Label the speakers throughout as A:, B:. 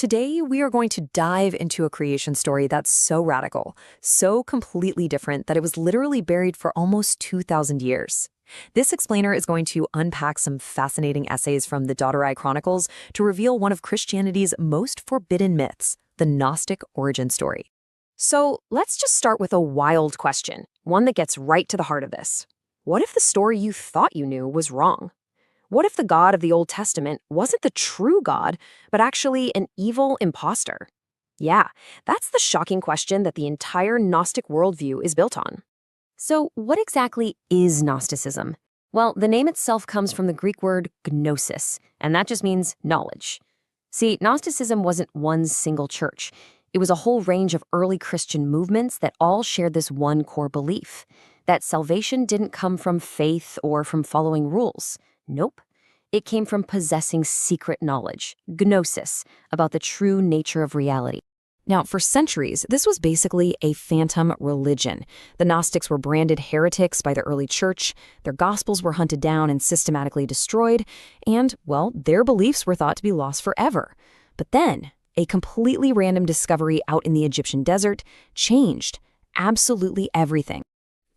A: Today, we are going to dive into a creation story that's so radical, so completely different that it was literally buried for almost 2,000 years. This explainer is going to unpack some fascinating essays from the Dotterai Chronicles to reveal one of Christianity's most forbidden myths, the Gnostic origin story. So let's just start with a wild question, one that gets right to the heart of this. What if the story you thought you knew was wrong? What if the God of the Old Testament wasn't the true God, but actually an evil imposter? Yeah, that's the shocking question that the entire Gnostic worldview is built on. So, what exactly is Gnosticism? Well, the name itself comes from the Greek word gnosis, and that just means knowledge. See, Gnosticism wasn't one single church. It was a whole range of early Christian movements that all shared this one core belief, that salvation didn't come from faith or from following rules. Nope. It came from possessing secret knowledge, gnosis, about the true nature of reality. Now, for centuries, this was basically a phantom religion. The Gnostics were branded heretics by the early church, their gospels were hunted down and systematically destroyed, and, well, their beliefs were thought to be lost forever. But then, a completely random discovery out in the Egyptian desert changed absolutely everything.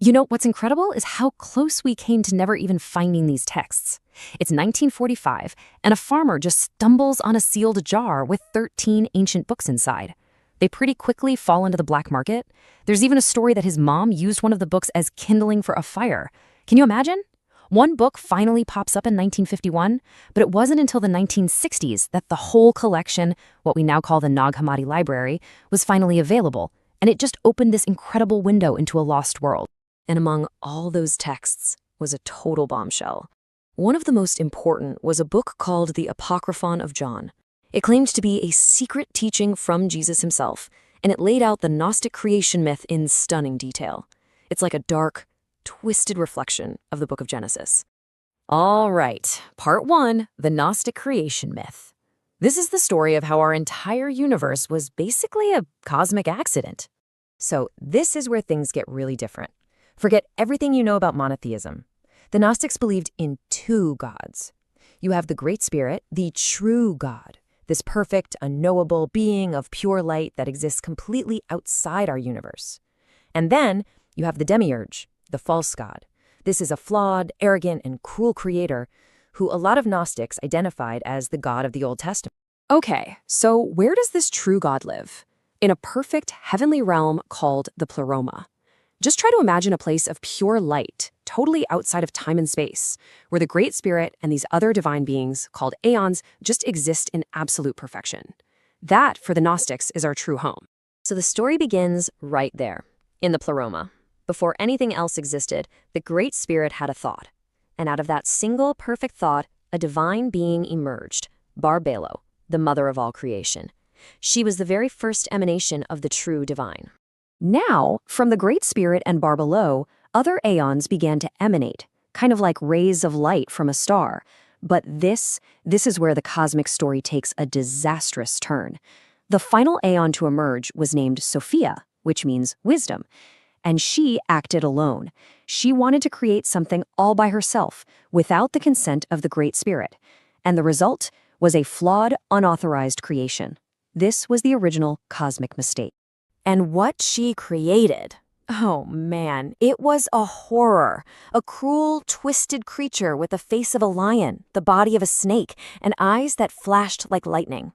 A: You know, what's incredible is how close we came to never even finding these texts. It's 1945, and a farmer just stumbles on a sealed jar with 13 ancient books inside. They pretty quickly fall into the black market. There's even a story that his mom used one of the books as kindling for a fire. Can you imagine? One book finally pops up in 1951, but it wasn't until the 1960s that the whole collection, what we now call the Nag Hammadi Library, was finally available, and it just opened this incredible window into a lost world. And among all those texts was a total bombshell. One of the most important was a book called the Apocryphon of John. It claimed to be a secret teaching from Jesus himself, and it laid out the Gnostic creation myth in stunning detail. It's like a dark, twisted reflection of the book of Genesis. All right, part one, the Gnostic creation myth. This is the story of how our entire universe was basically a cosmic accident. So this is where things get really different. Forget everything you know about monotheism. The Gnostics believed in two gods. You have the Great Spirit, the true God, this perfect, unknowable being of pure light that exists completely outside our universe. And then you have the Demiurge, the false god. This is a flawed, arrogant, and cruel creator who a lot of Gnostics identified as the God of the Old Testament. Okay, so where does this true God live? In a perfect heavenly realm called the Pleroma. Just try to imagine a place of pure light, totally outside of time and space, where the Great Spirit and these other divine beings, called aeons, just exist in absolute perfection. That, for the Gnostics, is our true home. So the story begins right there, in the Pleroma. Before anything else existed, the Great Spirit had a thought. And out of that single perfect thought, a divine being emerged, Barbelo, the mother of all creation. She was the very first emanation of the true divine. Now, from the Great Spirit and Barbelo, other aeons began to emanate, kind of like rays of light from a star. But this is where the cosmic story takes a disastrous turn. The final aeon to emerge was named Sophia, which means wisdom. And she acted alone. She wanted to create something all by herself, without the consent of the Great Spirit. And the result was a flawed, unauthorized creation. This was the original cosmic mistake. And what she created, oh man, it was a horror. A cruel, twisted creature with the face of a lion, the body of a snake, and eyes that flashed like lightning.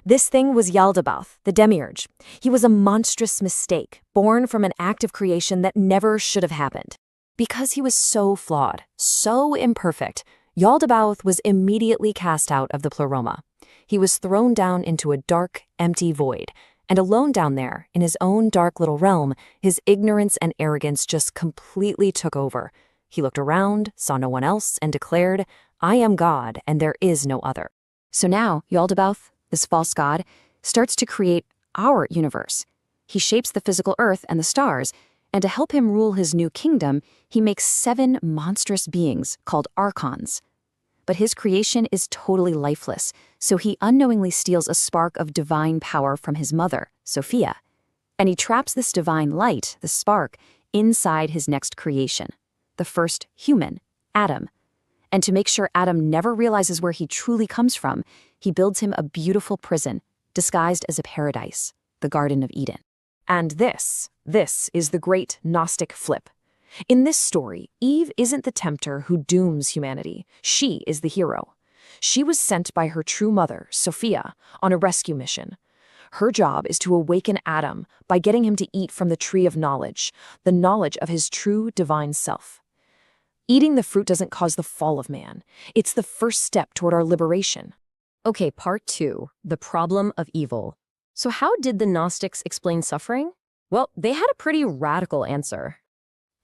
A: This thing was Yaldabaoth, the Demiurge. He was a monstrous mistake, born from an act of creation that never should have happened. Because he was so flawed, so imperfect, Yaldabaoth was immediately cast out of the Pleroma. He was thrown down into a dark, empty void. And alone down there, in his own dark little realm, his ignorance and arrogance just completely took over. He looked around, saw no one else, and declared, "I am God, and there is no other." So now, Yaldabaoth, this false god, starts to create our universe. He shapes the physical earth and the stars, and to help him rule his new kingdom, he makes 7 monstrous beings called archons. But his creation is totally lifeless, so he unknowingly steals a spark of divine power from his mother, Sophia. And he traps this divine light, the spark, inside his next creation, the first human, Adam. And to make sure Adam never realizes where he truly comes from, he builds him a beautiful prison, disguised as a paradise, the Garden of Eden. And this is the great Gnostic flip. In this story, Eve isn't the tempter who dooms humanity. She is the hero. She was sent by her true mother, Sophia, on a rescue mission. Her job is to awaken Adam by getting him to eat from the tree of knowledge, the knowledge of his true divine self. Eating the fruit doesn't cause the fall of man. It's the first step toward our liberation.
B: Okay, part 2, the problem of evil. So how did the Gnostics explain suffering? Well, they had a pretty radical answer.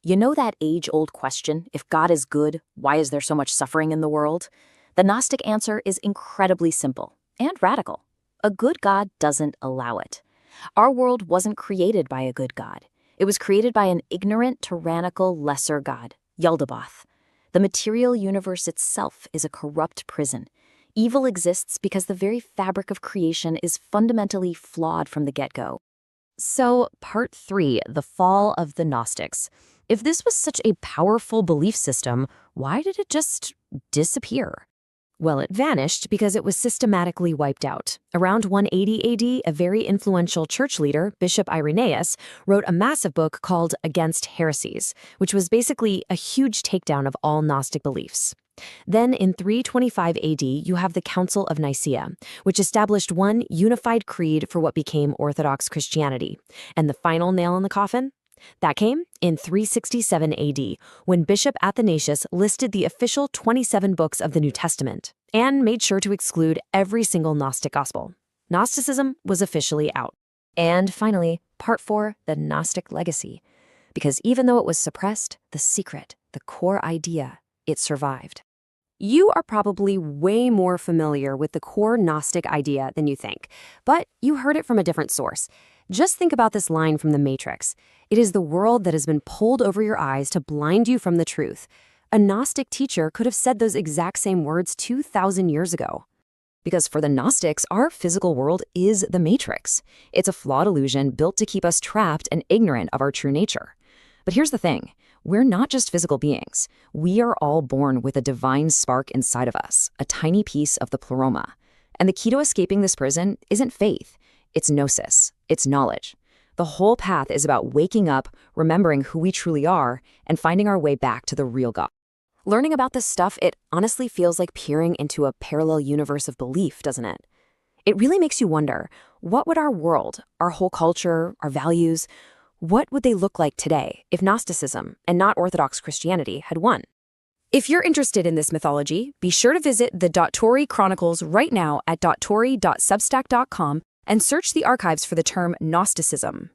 C: You know that age-old question, if God is good, why is there so much suffering in the world? The Gnostic answer is incredibly simple and radical. A good God doesn't allow it. Our world wasn't created by a good God. It was created by an ignorant, tyrannical, lesser God, Yaldabaoth. The material universe itself is a corrupt prison. Evil exists because the very fabric of creation is fundamentally flawed from the get-go.
B: So, part 3, the fall of the Gnostics. If this was such a powerful belief system, why did it just disappear?
A: Well, it vanished because it was systematically wiped out. Around 180 AD, a very influential church leader, Bishop Irenaeus, wrote a massive book called Against Heresies, which was basically a huge takedown of all Gnostic beliefs. Then in 325 AD, you have the Council of Nicaea, which established one unified creed for what became Orthodox Christianity. And the final nail in the coffin? That came in 367 AD, when Bishop Athanasius listed the official 27 books of the New Testament and made sure to exclude every single Gnostic gospel. Gnosticism was officially out. And finally, part 4, the Gnostic legacy. Because even though it was suppressed, the secret, the core idea, it survived. You are probably way more familiar with the core Gnostic idea than you think, but you heard it from a different source. Just think about this line from The Matrix. It is the world that has been pulled over your eyes to blind you from the truth. A Gnostic teacher could have said those exact same words 2,000 years ago. Because for the Gnostics, our physical world is the Matrix. It's a flawed illusion built to keep us trapped and ignorant of our true nature. But here's the thing. We're not just physical beings. We are all born with a divine spark inside of us, a tiny piece of the pleroma. And the key to escaping this prison isn't faith. It's gnosis. It's knowledge. The whole path is about waking up, remembering who we truly are, and finding our way back to the real God. Learning about this stuff, it honestly feels like peering into a parallel universe of belief, doesn't it? It really makes you wonder, what would our world, our whole culture, our values, what would they look like today if Gnosticism and not Orthodox Christianity had won? If you're interested in this mythology, be sure to visit the Tori Chronicles right now at tori.substack.com and search the archives for the term Gnosticism.